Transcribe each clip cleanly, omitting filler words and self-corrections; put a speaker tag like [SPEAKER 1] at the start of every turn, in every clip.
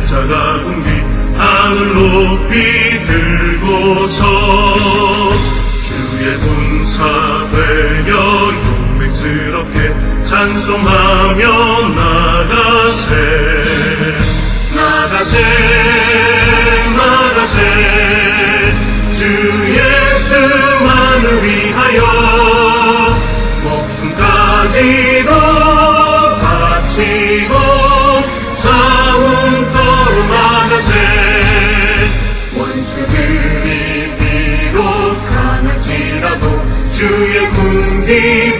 [SPEAKER 1] 십자가 군기 하늘 높이 들고서 주의 군사 되어 용맹스럽게 찬송하며 나가세 나가세 나가세 주 예수만을 위하여 목숨까지도 바치고 싸움터로 나가세 원수들이 비록 강할지라도 주의 군기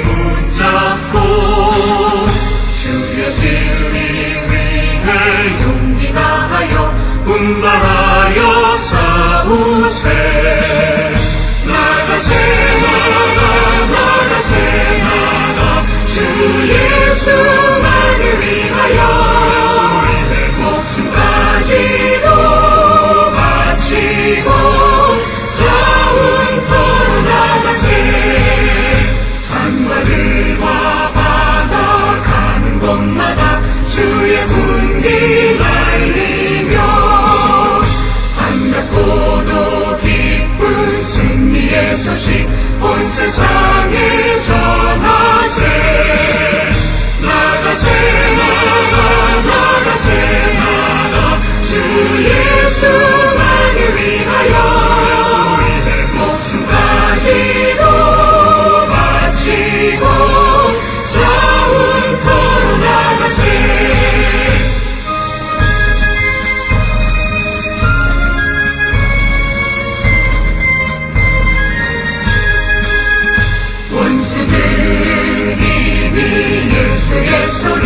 [SPEAKER 1] 붙잡고 주의 진리 위해 용기 다하여 분발하여 싸우세 나가세 나가세 나가 주 예수만을 위하여 목숨까지도 바치고 싸움터로 나가세 산과 들과 바다 가는 곳마다 주의 군기 날리며 반갑고도 기쁜 승리의 소식 온 세상에 전하세 나가세 나가세 나가 주 예수만을 위하여 목숨까지도 바치고 싸움터로 나가세 원수들은 이미 예수의 손에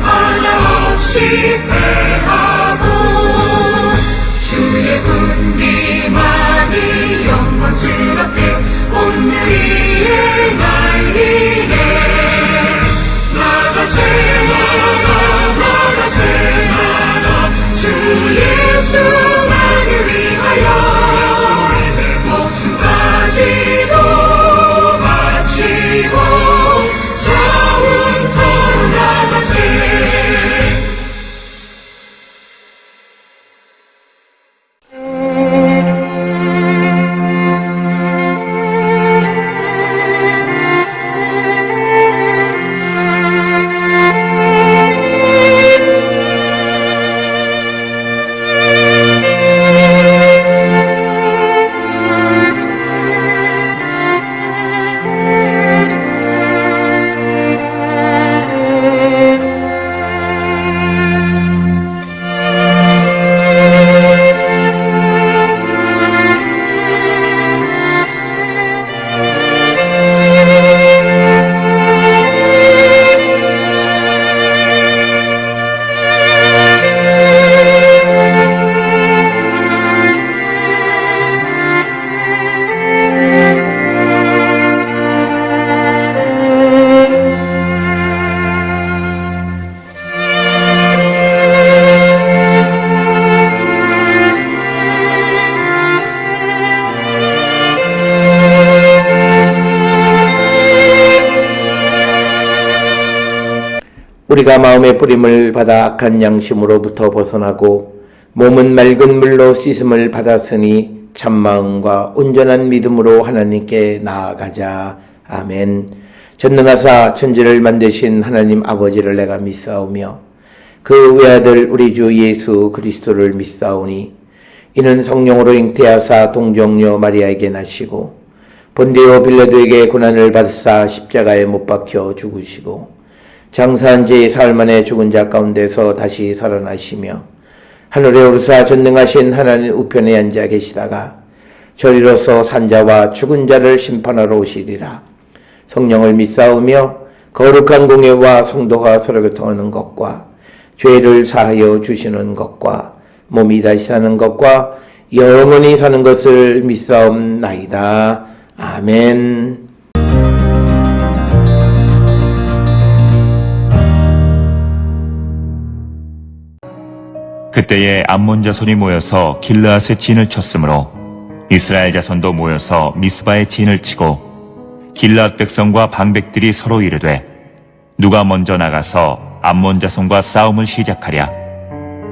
[SPEAKER 1] 하나 없이 패하고 주의 군기만이 영광스럽게 온 위에 날리네 나가세 나가세 나가 주 예수만을 위하여 목숨까지도 바치고 싸움터로 나가세
[SPEAKER 2] 우리가 마음의 뿌림을 받아 악한 양심으로부터 벗어나고 몸은 맑은 물로 씻음을 받았으니 참마음과 온전한 믿음으로 하나님께 나아가자. 아멘. 전능하사 천지를 만드신 하나님 아버지를 내가 믿사오며 그 외아들 우리 주 예수 그리스도를 믿사오니 이는 성령으로 잉태하사 동정녀 마리아에게 나시고 본디오 빌라도에게 고난을 받으사 십자가에 못 박혀 죽으시고 장사한 지 사흘 만에 죽은 자 가운데서 다시 살아나시며 하늘에 오르사 전능하신 하나님 우편에 앉아 계시다가 저리로서 산자와 죽은 자를 심판하러 오시리라. 성령을 믿사오며 거룩한 공예와 성도가 서로 교통하는 것과 죄를 사하여 주시는 것과 몸이 다시 사는 것과 영원히 사는 것을 믿사옵나이다. 아멘.
[SPEAKER 3] 그때에 암몬 자손이 모여서 길르앗의 진을 쳤으므로 이스라엘 자손도 모여서 미스바의 진을 치고 길르앗 백성과 방백들이 서로 이르되 누가 먼저 나가서 암몬 자손과 싸움을 시작하랴.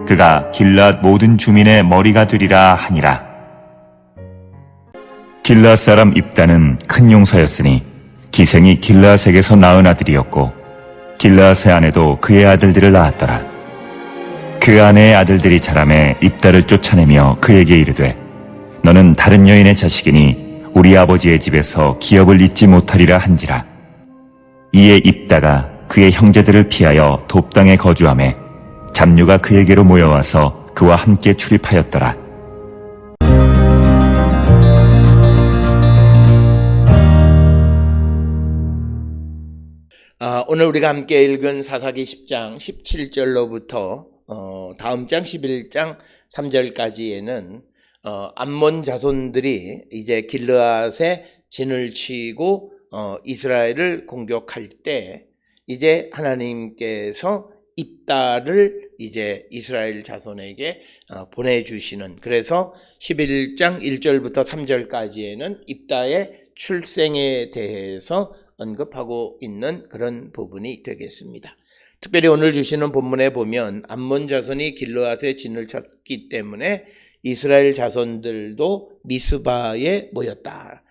[SPEAKER 3] 그가 길앗 모든 주민의 머리가 되리라 하니라. 길앗 사람 입다는 큰 용사였으니 기생이 길앗에게서 낳은 아들이었고 길앗의 아내도 그의 아들들을 낳았더라. 그 아내의 아들들이 자라매 입다를 쫓아내며 그에게 이르되 너는 다른 여인의 자식이니 우리 아버지의 집에서 기업을 잊지 못하리라 한지라. 이에 입다가 그의 형제들을 피하여 돕당에 거주하매 잡류가 그에게로 모여와서 그와 함께 출입하였더라.
[SPEAKER 2] 오늘 우리가 함께 읽은 사사기 10장 17절로부터 다음 장 11장 3절까지에는 암몬 자손들이 이제 길르앗에 진을 치고 이스라엘을 공격할 때 이제 하나님께서 입다를 이제 이스라엘 자손에게 보내주시는, 그래서 11장 1절부터 3절까지에는 입다의 출생에 대해서 언급하고 있는 그런 부분이 되겠습니다. 특별히 오늘 주시는 본문에 보면 암몬 자손이 길르앗에 진을 쳤기 때문에 이스라엘 자손들도 미스바에 모였다.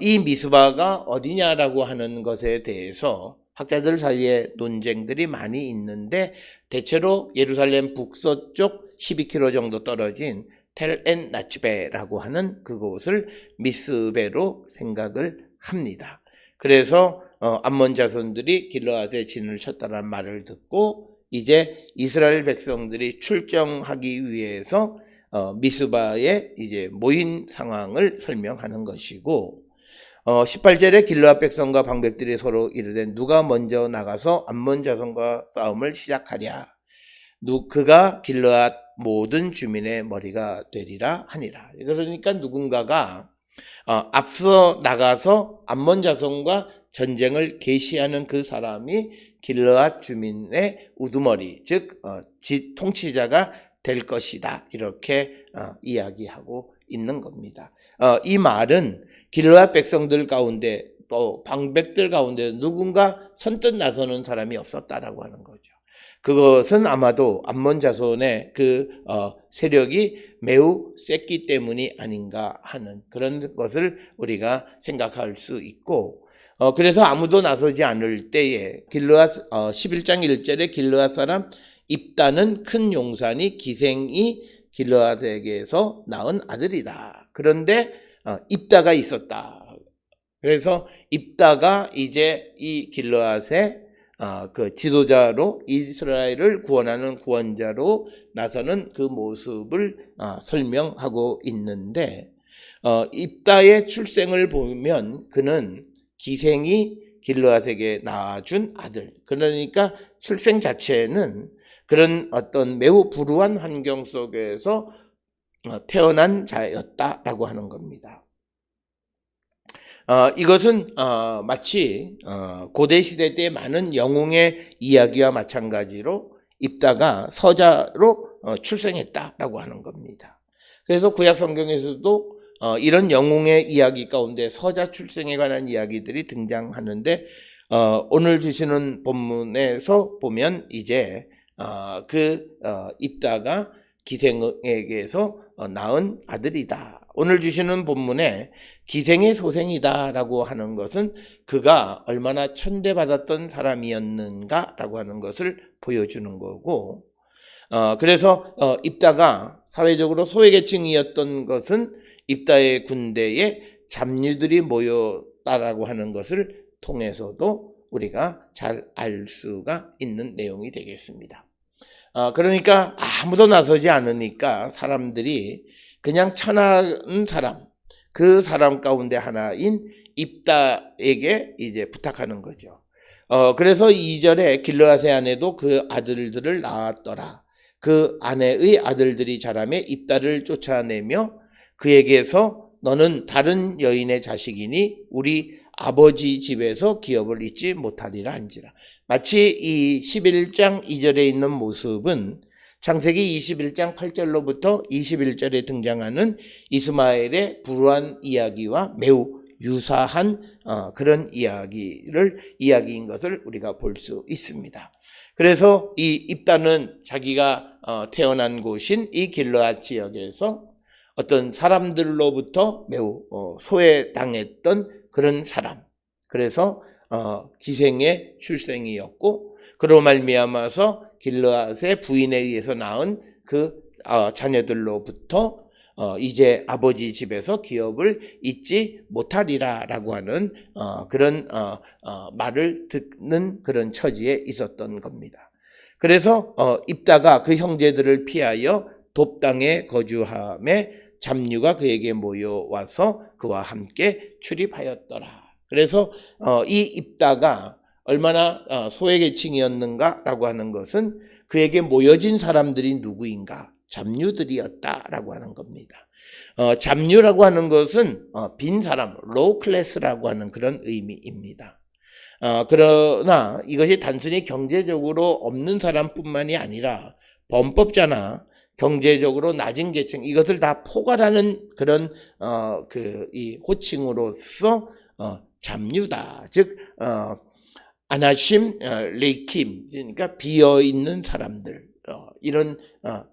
[SPEAKER 2] 이 미스바가 어디냐라고 하는 것에 대해서 학자들 사이에 논쟁들이 많이 있는데 대체로 예루살렘 북서쪽 12km 정도 떨어진 텔엔 나츠베라고 하는 그곳을 미스베로 생각을 합니다. 그래서 암몬 자손들이 길르앗에 진을 쳤다는 말을 듣고 이제 이스라엘 백성들이 출정하기 위해서 미스바에 이제 모인 상황을 설명하는 것이고, 18절에 길르앗 백성과 방백들이 서로 이르되 누가 먼저 나가서 암몬 자손과 싸움을 시작하랴. 그가 길르앗 모든 주민의 머리가 되리라 하니라. 그러니까 누군가가 앞서 나가서 암몬 자손과 전쟁을 개시하는 그 사람이 길르앗 주민의 우두머리, 즉 통치자가 될 것이다, 이렇게 이야기하고 있는 겁니다. 이 말은 길르앗 백성들 가운데 또 방백들 가운데 누군가 선뜻 나서는 사람이 없었다라고 하는 거죠. 그것은 아마도 암몬 자손의 그 세력이 매우 셌기 때문이 아닌가 하는 그런 것을 우리가 생각할 수 있고, 그래서 아무도 나서지 않을 때에 길르앗 11장 1절에 길르앗 사람 입다는 큰 용사니 기생이 길르앗에게서 낳은 아들이다. 그런데 입다가 있었다. 그래서 입다가 이제 이 길르앗의 그 지도자로 이스라엘을 구원하는 구원자로 나서는 그 모습을 설명하고 있는데, 입다의 출생을 보면 그는 기생이 길르앗에게 낳아준 아들, 그러니까 출생 자체는 그런 어떤 매우 불우한 환경 속에서 태어난 자였다라고 하는 겁니다. 이것은 마치 고대 시대 때 많은 영웅의 이야기와 마찬가지로 입다가 서자로 출생했다라고 하는 겁니다. 그래서 구약 성경에서도 이런 영웅의 이야기 가운데 서자 출생에 관한 이야기들이 등장하는데, 오늘 주시는 본문에서 보면 이제 입다가 기생에게서 낳은 아들이다. 오늘 주시는 본문에 기생의 소생이다라고 하는 것은 그가 얼마나 천대받았던 사람이었는가라고 하는 것을 보여주는 거고, 그래서 입다가 사회적으로 소외계층이었던 것은 입다의 군대에 잡류들이 모였다라고 하는 것을 통해서도 우리가 잘 알 수가 있는 내용이 되겠습니다. 그러니까 아무도 나서지 않으니까 사람들이 그냥 천한 사람, 그 사람 가운데 하나인 입다에게 이제 부탁하는 거죠. 그래서 2절에 길르앗의 아내도 그 아들들을 낳았더라. 그 아내의 아들들이 자라매 입다를 쫓아내며 그에게서 너는 다른 여인의 자식이니 우리 아버지 집에서 기업을 잊지 못하리라 한지라. 마치 이 11장 2절에 있는 모습은 창세기 21장 8절로부터 21절에 등장하는 이스마엘의 불우한 이야기와 매우 유사한 그런 이야기인 것을 우리가 볼 수 있습니다. 그래서 이 입다는 자기가 태어난 곳인 이 길르앗 지역에서 어떤 사람들로부터 매우 소외당했던 그런 사람. 그래서 기생의 출생이었고, 그로 말미암아서 길르앗의 부인에 의해서 낳은 그 자녀들로부터 이제 아버지 집에서 기업을 잊지 못하리라라고 하는 그런 말을 듣는 그런 처지에 있었던 겁니다. 그래서 입다가 그 형제들을 피하여 돕당에 거주함에 잡류가 그에게 모여와서 그와 함께 출입하였더라. 그래서 이 입다가 얼마나 소외계층이었는가라고 하는 것은 그에게 모여진 사람들이 누구인가? 잡류들이었다라고 하는 겁니다. 잡류라고 하는 것은 빈 사람, 로우 클래스라고 하는 그런 의미입니다. 그러나 이것이 단순히 경제적으로 없는 사람뿐만이 아니라 범법자나 경제적으로 낮은 계층, 이것을 다 포괄하는 그런 이 호칭으로서 잡류다. 즉 아나심, 레이킴, 그러니까 비어 있는 사람들, 이런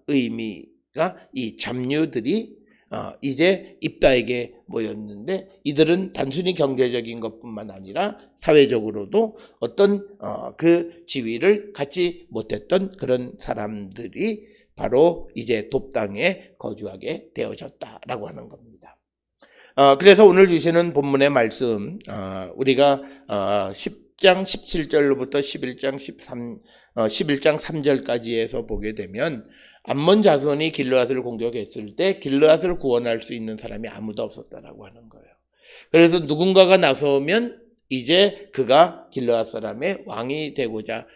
[SPEAKER 2] 의미가 이 잡류들이 이제 입다에게 모였는데, 이들은 단순히 경제적인 것뿐만 아니라 사회적으로도 어떤 그 지위를 갖지 못했던 그런 사람들이 바로 이제 돕당에 거주하게 되어졌다라고 하는 겁니다. 그래서 오늘 주시는 본문의 말씀, 우리가 10장 17절로부터 11장 3절까지에서 보게 되면, 암몬 자손이 길르앗을 공격했을 때 길르앗을 구원할 수 있는 사람이 아무도 없었다라고 하는 거예요. 그래서 누군가가 나서면 이제 그가 길르앗 사람의 왕이 되고자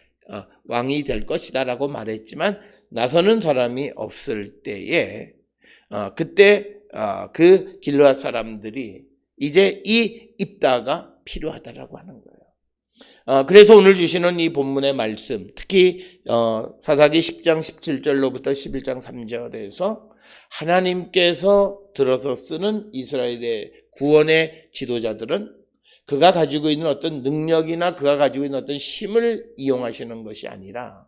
[SPEAKER 2] 왕이 될 것이다라고 말했지만, 나서는 사람이 없을 때에 그때 그 길르앗 사람들이 이제 이 입다가 필요하다라고 하는 거예요. 그래서 오늘 주시는 이 본문의 말씀, 특히 사사기 10장 17절로부터 11장 3절에서 하나님께서 들어서 쓰는 이스라엘의 구원의 지도자들은 그가 가지고 있는 어떤 능력이나 그가 가지고 있는 어떤 힘을 이용하시는 것이 아니라,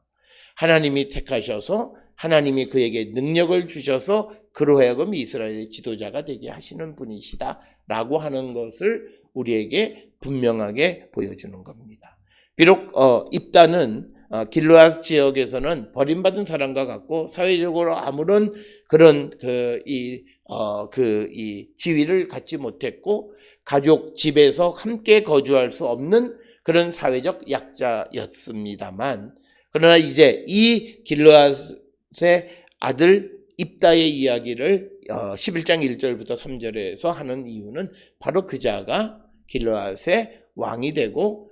[SPEAKER 2] 하나님이 택하셔서 하나님이 그에게 능력을 주셔서 그로 하여금 이스라엘의 지도자가 되게 하시는 분이시다라고 하는 것을 우리에게 분명하게 보여주는 겁니다. 비록 입다는 길르앗 지역에서는 버림받은 사람과 같고 사회적으로 아무런 그런 이 지위를 갖지 못했고 가족 집에서 함께 거주할 수 없는 그런 사회적 약자였습니다만, 그러나 이제 이 길르앗의 아들 입다의 이야기를 11장 1절부터 3절에서 하는 이유는 바로 그자가 길르앗의 왕이 되고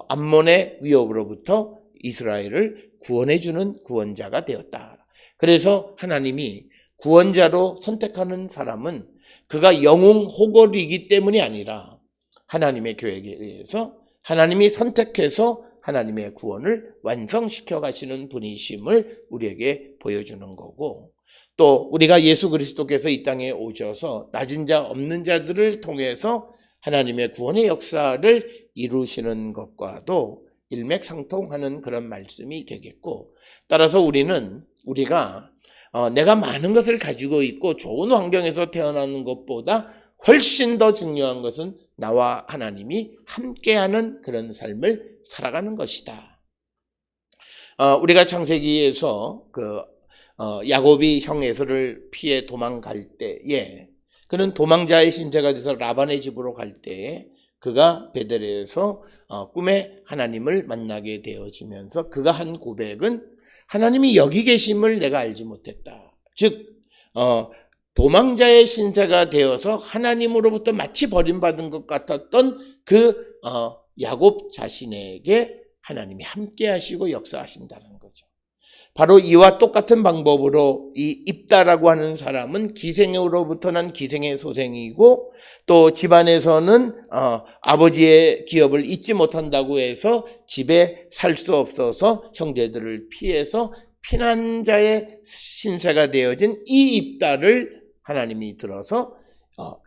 [SPEAKER 2] 암몬의 위협으로부터 이스라엘을 구원해주는 구원자가 되었다. 그래서 하나님이 구원자로 선택하는 사람은 그가 영웅 호걸이기 때문이 아니라 하나님의 계획에 의해서 하나님이 선택해서 하나님의 구원을 완성시켜 가시는 분이심을 우리에게 보여주는 거고, 또 우리가 예수 그리스도께서 이 땅에 오셔서 낮은 자 없는 자들을 통해서 하나님의 구원의 역사를 이루시는 것과도 일맥상통하는 그런 말씀이 되겠고, 따라서 우리가 내가 많은 것을 가지고 있고 좋은 환경에서 태어나는 것보다 훨씬 더 중요한 것은 나와 하나님이 함께하는 그런 삶을 살아가는 것이다. 우리가 창세기에서 야곱이 형 에서를 피해 도망갈 때에, 그는 도망자의 신세가 돼서 라반의 집으로 갈 때에 그가 베델에서 꿈에 하나님을 만나게 되어지면서 그가 한 고백은 하나님이 여기 계심을 내가 알지 못했다. 즉 도망자의 신세가 되어서 하나님으로부터 마치 버림받은 것 같았던 그 야곱 자신에게 하나님이 함께 하시고 역사하신다는 거죠. 바로 이와 똑같은 방법으로 이 입다라고 하는 사람은 기생으로부터 난 기생의 소생이고, 또 집안에서는 아버지의 기업을 잊지 못한다고 해서 집에 살 수 없어서 형제들을 피해서 피난자의 신세가 되어진 이 입다를 하나님이 들어서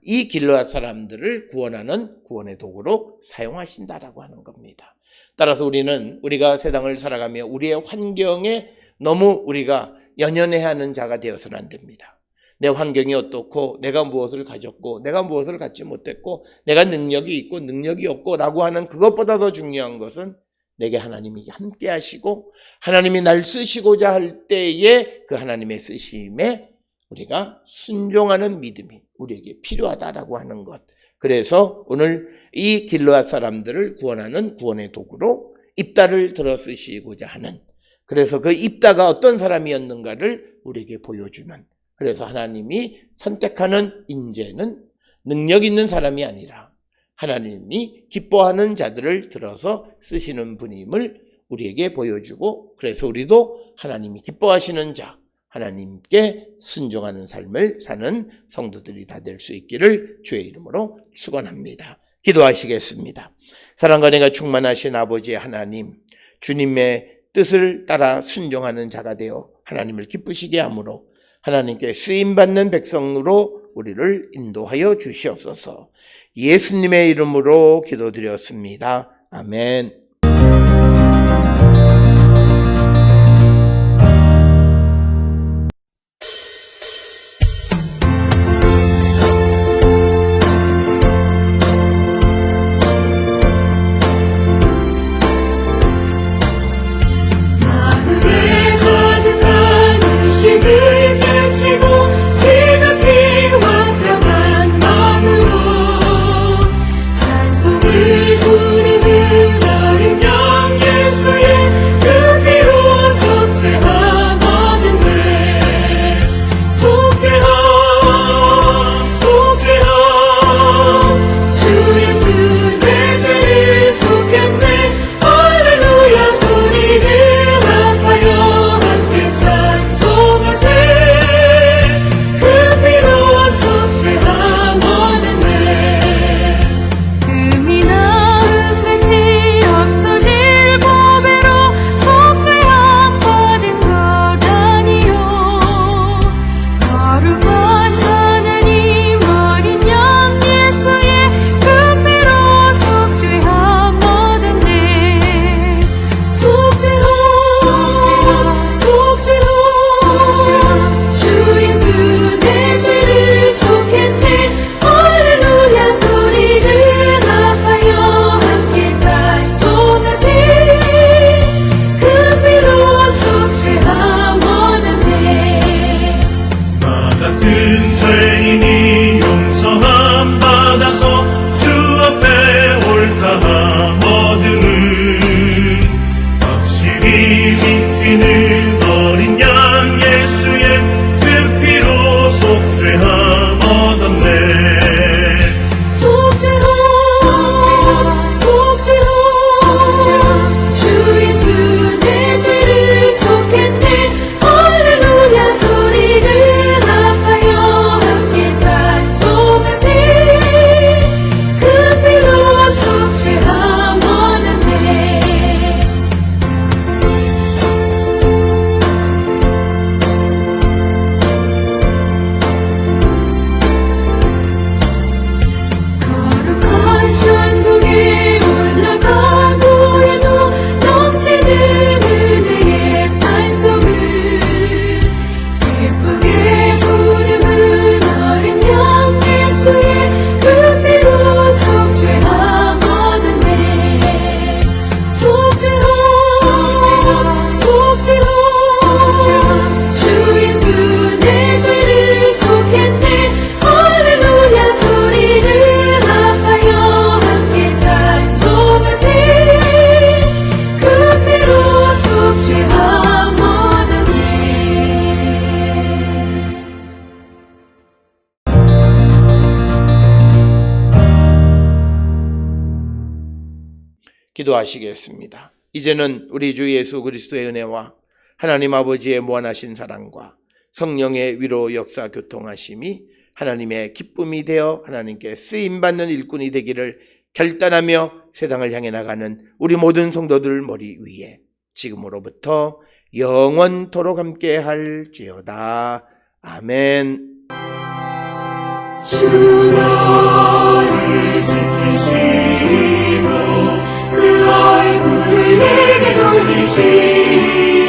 [SPEAKER 2] 이 길르앗 사람들을 구원하는 구원의 도구로 사용하신다라고 하는 겁니다. 따라서 우리가 세상을 살아가며 우리의 환경에 너무 우리가 연연해야 하는 자가 되어서는 안 됩니다. 내 환경이 어떻고 내가 무엇을 가졌고 내가 무엇을 갖지 못했고 내가 능력이 있고 능력이 없고 라고 하는 그것보다 더 중요한 것은 내게 하나님이 함께 하시고 하나님이 날 쓰시고자 할 때에 그 하나님의 쓰심에 우리가 순종하는 믿음이 우리에게 필요하다라고 하는 것. 그래서 오늘 이 길르앗 사람들을 구원하는 구원의 도구로 입다를 들어 쓰시고자 하는, 그래서 그 입다가 어떤 사람이었는가를 우리에게 보여주는, 그래서 하나님이 선택하는 인재는 능력 있는 사람이 아니라 하나님이 기뻐하는 자들을 들어서 쓰시는 분임을 우리에게 보여주고, 그래서 우리도 하나님이 기뻐하시는 자, 하나님께 순종하는 삶을 사는 성도들이 다 될 수 있기를 주의 이름으로 축원합니다. 기도하시겠습니다. 사랑과 은혜가 충만하신 아버지 하나님, 주님의 뜻을 따라 순종하는 자가 되어 하나님을 기쁘시게 함으로 하나님께 쓰임받는 백성으로 우리를 인도하여 주시옵소서. 예수님의 이름으로 기도드렸습니다. 아멘. 기도하시겠습니다. 이제는 우리 주 예수 그리스도의 은혜와 하나님 아버지의 무한하신 사랑과 성령의 위로 역사 교통하심이 하나님의 기쁨이 되어 하나님께 쓰임받는 일꾼이 되기를 결단하며 세상을 향해 나가는 우리 모든 성도들 머리 위에 지금으로부터 영원토록 함께 할지어다. 아멘.
[SPEAKER 1] 주 너를 지키시고 그 얼굴을 내게 돌리시고